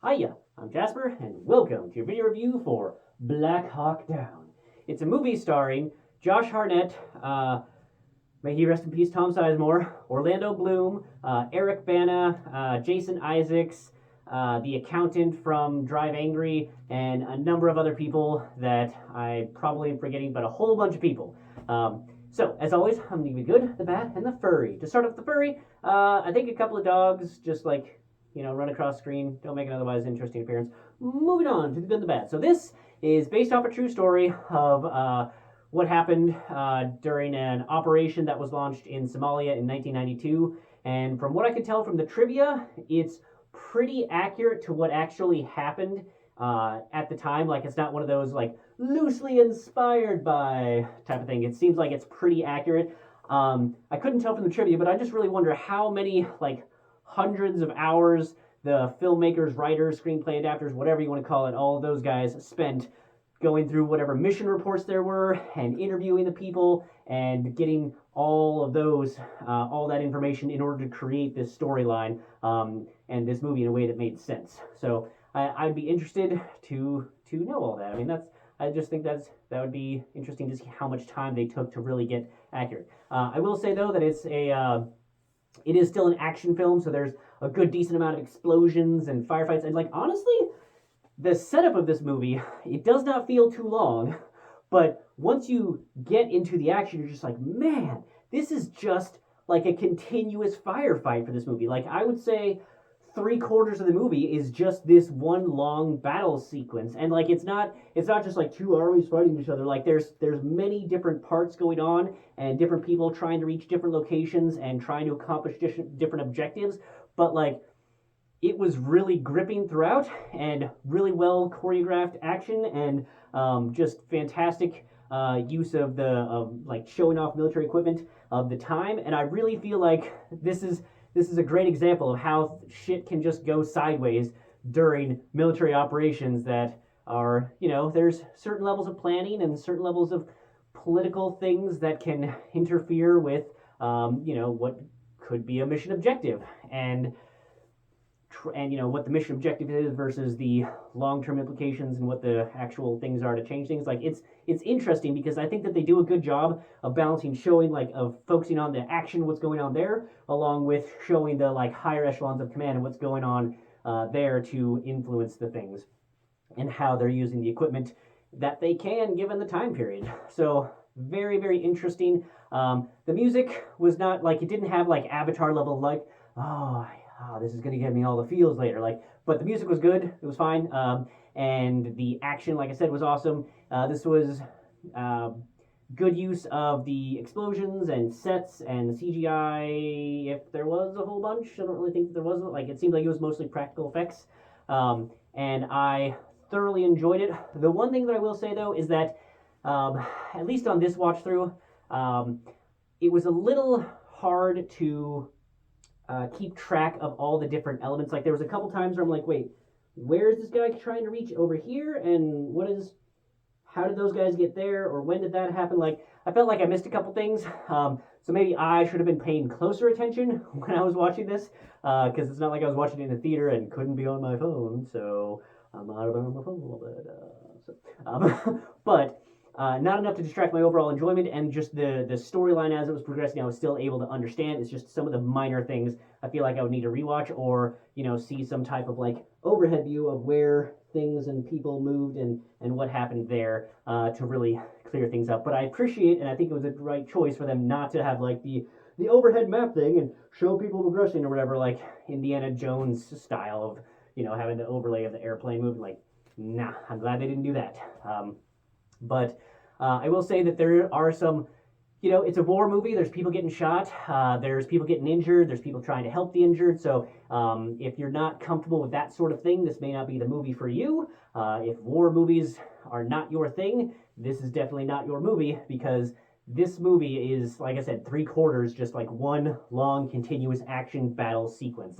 Hiya, I'm Jasper, and welcome to your video review for Black Hawk Down. It's a movie starring Josh Hartnett, may he rest in peace, Tom Sizemore, Orlando Bloom, Eric Bana, Jason Isaacs, the accountant from Drive Angry, and a number of other people that I probably am forgetting, but a whole bunch of people. So, as always, I'm going to be good, the bad, and the furry. To start off the furry, I think a couple of dogs just run across screen, don't make an otherwise interesting appearance. Moving on to the good and the bad. So this is based off a true story of what happened during an operation that was launched in Somalia in 1992. And from what I can tell from the trivia, it's pretty accurate to what actually happened at the time. Like, it's not one of those like loosely inspired by type of thing. It seems like it's pretty accurate. I couldn't tell from the trivia, but I just really wonder how many hundreds of hours the filmmakers, writers, screenplay adapters, whatever you want to call it, all of those guys spent going through whatever mission reports there were and interviewing the people and getting all of those, all that information in order to create this storyline and this movie in a way that made sense. So I'd be interested to know all that. I mean, I just think that would be interesting to see how much time they took to really get accurate. I will say though that it is still an action film, so there's a good decent amount of explosions and firefights. And honestly, the setup of this movie, it does not feel too long, but once you get into the action, you're just like, man, this is just like a continuous firefight for this movie. Like, I would say 3/4 of the movie is just this one long battle sequence, and it's not just like two armies fighting each other. Like, there's many different parts going on and different people trying to reach different locations and trying to accomplish different objectives, but it was really gripping throughout and really well choreographed action and just fantastic use of showing off military equipment of the time. And I really feel like this is a great example of how shit can just go sideways during military operations that are, there's certain levels of planning and certain levels of political things that can interfere with, what could be a mission objective. And what the mission objective is versus the long-term implications and what the actual things are to change things. It's interesting because I think that they do a good job of balancing showing of focusing on the action, what's going on there, along with showing the higher echelons of command and what's going on there to influence the things and how they're using the equipment that they can given the time period. So very, very interesting. The music was not it didn't have Avatar level this is gonna give me all the feels later. But the music was good. It was fine, and the action, like I said, was awesome. This was good use of the explosions and sets and the CGI. If there was a whole bunch, I don't really think that there wasn't. It seemed like it was mostly practical effects, and I thoroughly enjoyed it. The one thing that I will say though is that, at least on this watch through, it was a little hard to keep track of all the different elements. There was a couple times where I'm like, wait, where is this guy trying to reach over here? And how did those guys get there? Or when did that happen? I felt like I missed a couple things. So maybe I should have been paying closer attention when I was watching this, because it's not like I was watching it in the theater and couldn't be on my phone. So I'm not on my phone a little bit. But not enough to distract my overall enjoyment, and just the storyline as it was progressing, I was still able to understand. It's just some of the minor things I feel like I would need to rewatch, or see some type of overhead view of where things and people moved and what happened there to really clear things up. But I appreciate, and I think it was a right choice for them not to have the overhead map thing and show people progressing or whatever, like Indiana Jones style of having the overlay of the airplane moving. Nah, I'm glad they didn't do that. But I will say that there are some, it's a war movie. There's people getting shot. There's people getting injured. There's people trying to help the injured. So if you're not comfortable with that sort of thing, this may not be the movie for you. If war movies are not your thing, this is definitely not your movie, because this movie is, like I said, 3/4 just one long continuous action battle sequence.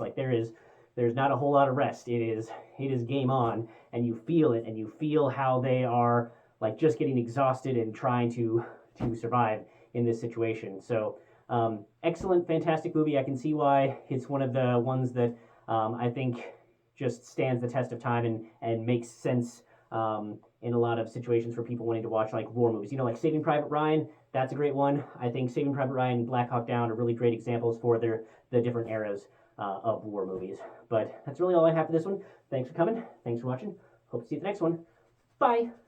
There's not a whole lot of rest. It is game on, and you feel it, and you feel how they are just getting exhausted and trying to survive in this situation. So excellent, fantastic movie. I can see why it's one of the ones that I think just stands the test of time and makes sense in a lot of situations for people wanting to watch like war movies. You know, like Saving Private Ryan, that's a great one. I think Saving Private Ryan and Black Hawk Down are really great examples for the different eras of war movies. But that's really all I have for this one. Thanks for coming. Thanks for watching. Hope to see you at the next one. Bye.